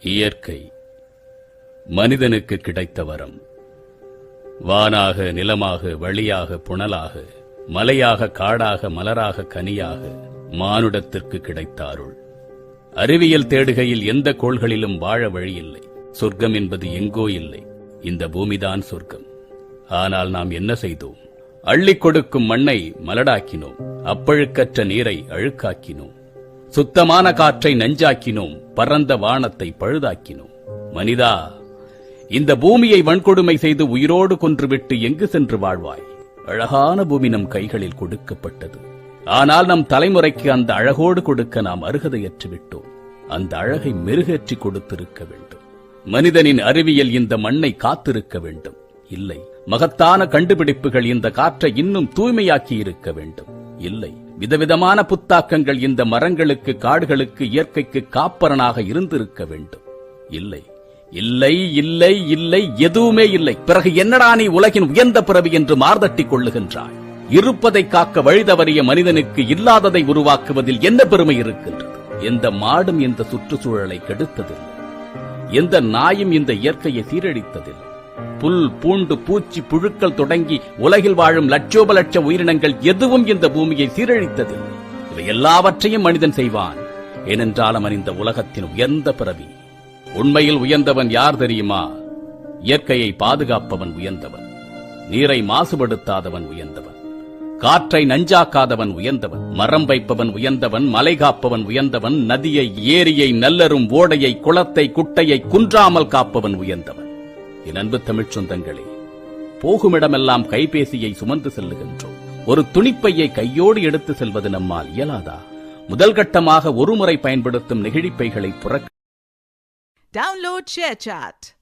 இயற்கை மனிதனுக்கு கிடைத்த வரம். வானாக, நிலமாக, வழியாக, புனலாக, மலையாக, காடாக, மலராக, கனியாக மானுடத்திற்கு கிடைத்த அருள். அறிவியல் தேடுகையில் எந்த கோள்களிலும் வாழ வழியில்லை. சொர்க்கம் என்பது எங்கோ இல்லை, இந்த பூமிதான் சொர்க்கம். ஆனால் நாம் என்ன செய்தோம்? அள்ளிக் கொடுக்கும் மண்ணை மலடாக்கினோம், அப்பழுக்கற்ற நீரை அழுக்காக்கினோம், சுத்தமான காற்றை நஞ்சாக்கினோம், பரந்த வானத்தை பழுதாக்கினோம். மனிதா, இந்த பூமியை வன்கொடுமை செய்து உயிரோடு கொன்றுவிட்டு எங்கு சென்று வாழ்வாய்? அழகான பூமி நம் கைகளில் கொடுக்கப்பட்டது. ஆனால் நம் தலைமுறைக்கு அந்த அழகோடு கொடுக்க நாம் அருகதையற்று விட்டோம். அந்த அழகை மெருகேற்றி கொடுத்திருக்க வேண்டும். மனிதனின் அறிவியல் இந்த மண்ணை காத்திருக்க வேண்டும். இல்லை, மகத்தான கண்டுபிடிப்புகள் இந்த காற்றை இன்னும் தூய்மையாக்கி இருக்க வேண்டும். இல்லை, விதவிதமான புத்தாக்கங்கள் இந்த மரங்களுக்கு, காடுகளுக்கு, இயற்கைக்கு காப்பரனாக இருந்திருக்க வேண்டும். இல்லை, இல்லை, இல்லை, இல்லை, எதுவுமே இல்லை. பிறகு என்னடா நீ உலகின் உயர்ந்த பிறவி என்று மார்தட்டிக் கொள்ளுகின்றாய்? இருப்பதை காக்க வழிதவறிய மனிதனுக்கு இல்லாததை உருவாக்குவதில் என்ன பெருமை இருக்கின்றது? எந்த மாடும் இந்த சுற்றுச்சூழலை கெடுத்ததில்லை, எந்த நாயும் இந்த இயற்கையை சீரழித்ததில்லை. புல், பூண்டு, பூச்சி, புழுக்கள் தொடங்கி உலகில் வாழும் லட்சோப லட்ச உயிரினங்கள் எதுவும் இந்த பூமியை சீரழித்ததில்லை. இவை எல்லாவற்றையும் மனிதன் செய்வான். ஏனென்றால் அவன் இந்த உலகத்தின் உயர்ந்த பிறவி. உண்மையில் உயர்ந்தவன் யார் தெரியுமா? இயற்கையை பாதுகாப்பவன் உயர்ந்தவன், நீரை மாசுபடுத்தாதவன் உயர்ந்தவன், காற்றை நஞ்சாக்காதவன் உயர்ந்தவன், மரம் வைப்பவன் உயர்ந்தவன், மலை காப்பவன் உயர்ந்தவன், நதியை, ஏரியை, நல்லரும் ஓடையை, குளத்தை, குட்டையை குன்றாமல் காப்பவன் உயர்ந்தவன். என் அன்பு தமிழ்ச் சொந்தங்களே, போகுமிடமெல்லாம் கைபேசியை சுமந்து செல்லுகின்றோம். ஒரு துணிப்பையை கையோடு எடுத்து செல்வது நம்மால் இயலாதா? முதல் கட்டமாக ஒருமுறை பயன்படுத்தும் நெகிழிப்பைகளை புறக்க Download ShareChat.